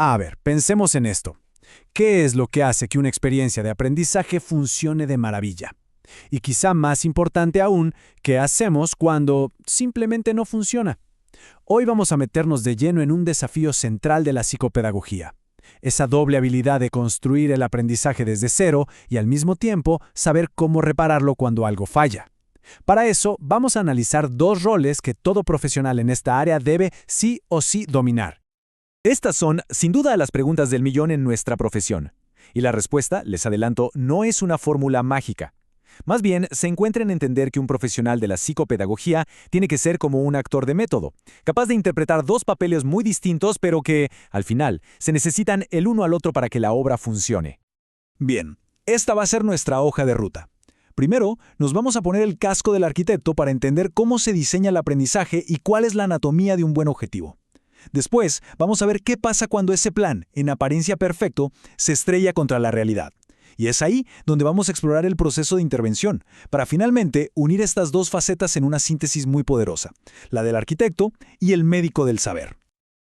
A ver, pensemos en esto. ¿Qué es lo que hace que una experiencia de aprendizaje funcione de maravilla? Y quizá más importante aún, ¿qué hacemos cuando simplemente no funciona? Hoy vamos a meternos de lleno en un desafío central de la psicopedagogía. Esa doble habilidad de construir el aprendizaje desde cero y al mismo tiempo saber cómo repararlo cuando algo falla. Para eso, vamos a analizar dos roles que todo profesional en esta área debe sí o sí dominar. Estas son, sin duda, las preguntas del millón en nuestra profesión. Y la respuesta, les adelanto, no es una fórmula mágica. Más bien, se encuentra en entender que un profesional de la psicopedagogía tiene que ser como un actor de método, capaz de interpretar dos papeles muy distintos, pero que, al final, se necesitan el uno al otro para que la obra funcione. Bien, esta va a ser nuestra hoja de ruta. Primero, nos vamos a poner el casco del arquitecto para entender cómo se diseña el aprendizaje y cuál es la anatomía de un buen objetivo. Después, vamos a ver qué pasa cuando ese plan, en apariencia perfecto, se estrella contra la realidad. Y es ahí donde vamos a explorar el proceso de intervención, para finalmente unir estas dos facetas en una síntesis muy poderosa, la del arquitecto y el médico del saber.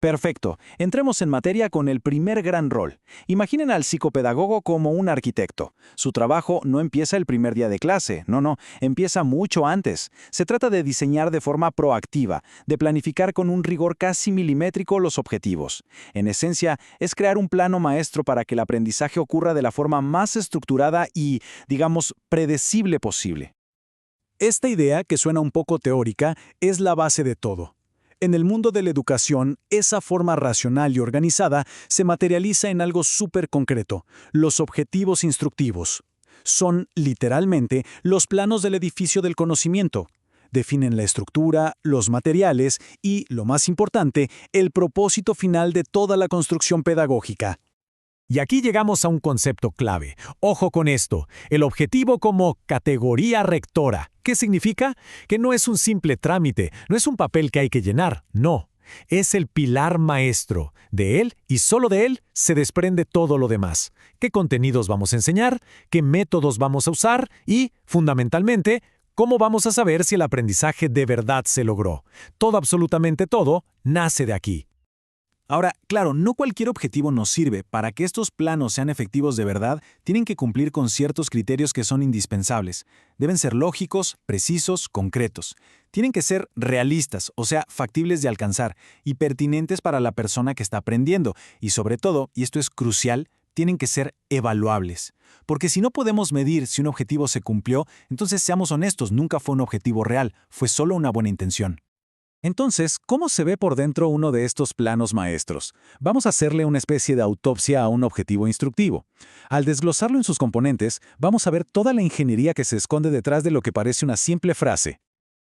Perfecto. Entremos en materia con el primer gran rol. Imaginen al psicopedagogo como un arquitecto. Su trabajo no empieza el primer día de clase, no, empieza mucho antes. Se trata de diseñar de forma proactiva, de planificar con un rigor casi milimétrico los objetivos. En esencia, es crear un plano maestro para que el aprendizaje ocurra de la forma más estructurada y, digamos, predecible posible. Esta idea, que suena un poco teórica, es la base de todo. En el mundo de la educación, esa forma racional y organizada se materializa en algo súper concreto: los objetivos instructivos. Son, literalmente, los planos del edificio del conocimiento. Definen la estructura, los materiales y, lo más importante, el propósito final de toda la construcción pedagógica. Y aquí llegamos a un concepto clave. Ojo con esto, el objetivo como categoría rectora. ¿Qué significa? Que no es un simple trámite, no es un papel que hay que llenar, no. Es el pilar maestro. De él, y solo de él, se desprende todo lo demás. ¿Qué contenidos vamos a enseñar? ¿Qué métodos vamos a usar? Y, fundamentalmente, ¿cómo vamos a saber si el aprendizaje de verdad se logró? Todo, absolutamente todo, nace de aquí. Ahora, claro, no cualquier objetivo nos sirve. Para que estos planos sean efectivos de verdad, tienen que cumplir con ciertos criterios que son indispensables. Deben ser lógicos, precisos, concretos. Tienen que ser realistas, o sea, factibles de alcanzar, y pertinentes para la persona que está aprendiendo. Y sobre todo, y esto es crucial, tienen que ser evaluables. Porque si no podemos medir si un objetivo se cumplió, entonces seamos honestos, nunca fue un objetivo real, fue solo una buena intención. Entonces, ¿cómo se ve por dentro uno de estos planos maestros? Vamos a hacerle una especie de autopsia a un objetivo instructivo. Al desglosarlo en sus componentes, vamos a ver toda la ingeniería que se esconde detrás de lo que parece una simple frase.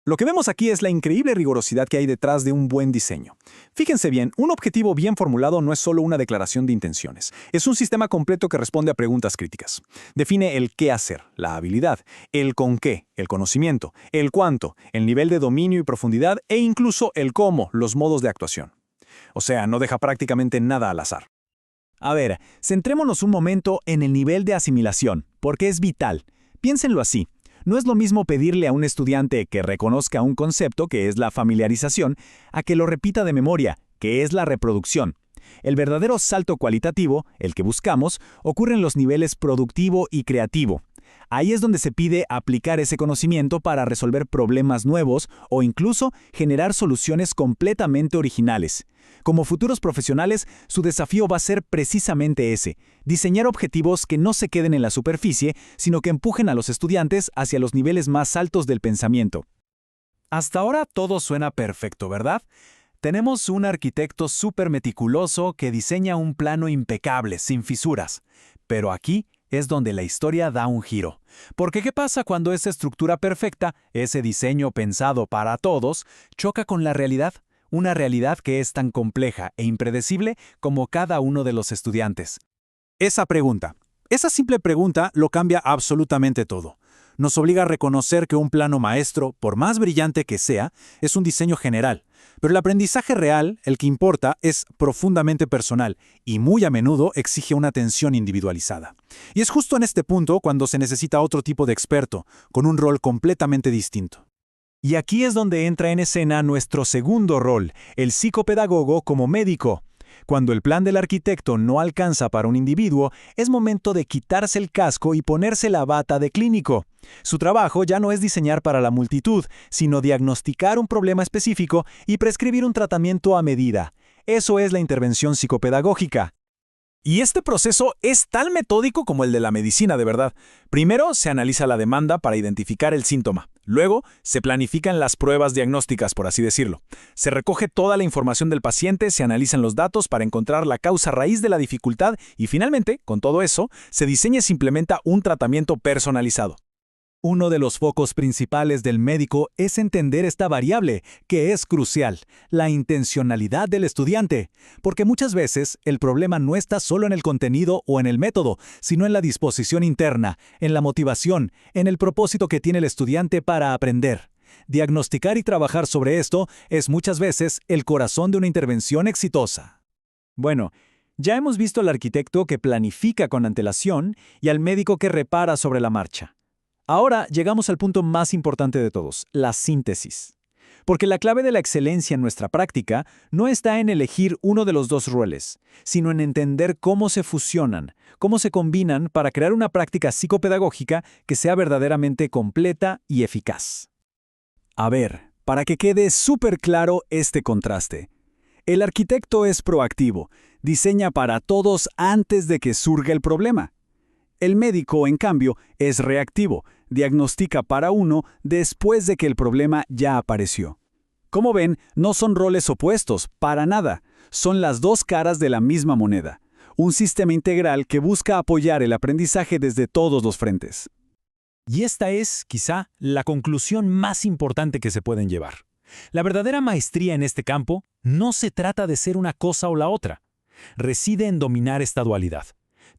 Lo que vemos aquí es la increíble rigurosidad que hay detrás de un buen diseño. Fíjense bien, un objetivo bien formulado no es solo una declaración de intenciones. Es un sistema completo que responde a preguntas críticas. Define el qué hacer, la habilidad, el con qué, el conocimiento, el cuánto, el nivel de dominio y profundidad e incluso el cómo, los modos de actuación. O sea, no deja prácticamente nada al azar. A ver, centrémonos un momento en el nivel de asimilación, porque es vital. Piénsenlo así. No es lo mismo pedirle a un estudiante que reconozca un concepto, que es la familiarización, a que lo repita de memoria, que es la reproducción. El verdadero salto cualitativo, el que buscamos, ocurre en los niveles productivo y creativo. Ahí es donde se pide aplicar ese conocimiento para resolver problemas nuevos o incluso generar soluciones completamente originales. Como futuros profesionales, su desafío va a ser precisamente ese: diseñar objetivos que no se queden en la superficie, sino que empujen a los estudiantes hacia los niveles más altos del pensamiento. Hasta ahora todo suena perfecto, ¿verdad? Tenemos un arquitecto súper meticuloso que diseña un plano impecable, sin fisuras. Pero aquí es donde la historia da un giro. Porque ¿qué pasa cuando esa estructura perfecta, ese diseño pensado para todos, choca con la realidad? Una realidad que es tan compleja e impredecible como cada uno de los estudiantes. Esa simple pregunta lo cambia absolutamente todo. Nos obliga a reconocer que un plano maestro, por más brillante que sea, es un diseño general. Pero el aprendizaje real, el que importa, es profundamente personal y muy a menudo exige una atención individualizada. Y es justo en este punto cuando se necesita otro tipo de experto, con un rol completamente distinto. Y aquí es donde entra en escena nuestro segundo rol, el psicopedagogo como médico. Cuando el plan del arquitecto no alcanza para un individuo, es momento de quitarse el casco y ponerse la bata de clínico. Su trabajo ya no es diseñar para la multitud, sino diagnosticar un problema específico y prescribir un tratamiento a medida. Eso es la intervención psicopedagógica. Y este proceso es tan metódico como el de la medicina de verdad. Primero se analiza la demanda para identificar el síntoma. Luego se planifican las pruebas diagnósticas, por así decirlo. Se recoge toda la información del paciente, se analizan los datos para encontrar la causa raíz de la dificultad y finalmente, con todo eso, se diseña y se implementa un tratamiento personalizado. Uno de los focos principales del médico es entender esta variable, que es crucial, la intencionalidad del estudiante, porque muchas veces el problema no está solo en el contenido o en el método, sino en la disposición interna, en la motivación, en el propósito que tiene el estudiante para aprender. Diagnosticar y trabajar sobre esto es muchas veces el corazón de una intervención exitosa. Bueno, ya hemos visto al arquitecto que planifica con antelación y al médico que repara sobre la marcha. Ahora llegamos al punto más importante de todos, la síntesis. Porque la clave de la excelencia en nuestra práctica no está en elegir uno de los dos roles, sino en entender cómo se fusionan, cómo se combinan para crear una práctica psicopedagógica que sea verdaderamente completa y eficaz. A ver, para que quede súper claro este contraste. El arquitecto es proactivo, diseña para todos antes de que surja el problema. El médico, en cambio, es reactivo, diagnostica para uno después de que el problema ya apareció. Como ven, no son roles opuestos, para nada. Son las dos caras de la misma moneda. Un sistema integral que busca apoyar el aprendizaje desde todos los frentes. Y esta es, quizá, la conclusión más importante que se pueden llevar. La verdadera maestría en este campo no se trata de ser una cosa o la otra. Reside en dominar esta dualidad.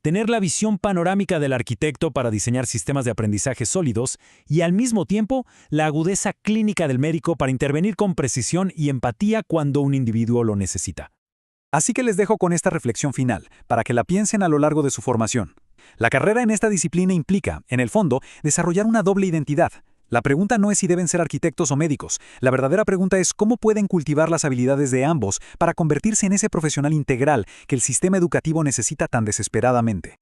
Tener la visión panorámica del arquitecto para diseñar sistemas de aprendizaje sólidos y al mismo tiempo la agudeza clínica del médico para intervenir con precisión y empatía cuando un individuo lo necesita. Así que les dejo con esta reflexión final, para que la piensen a lo largo de su formación. La carrera en esta disciplina implica, en el fondo, desarrollar una doble identidad. La pregunta no es si deben ser arquitectos o médicos. La verdadera pregunta es cómo pueden cultivar las habilidades de ambos para convertirse en ese profesional integral que el sistema educativo necesita tan desesperadamente.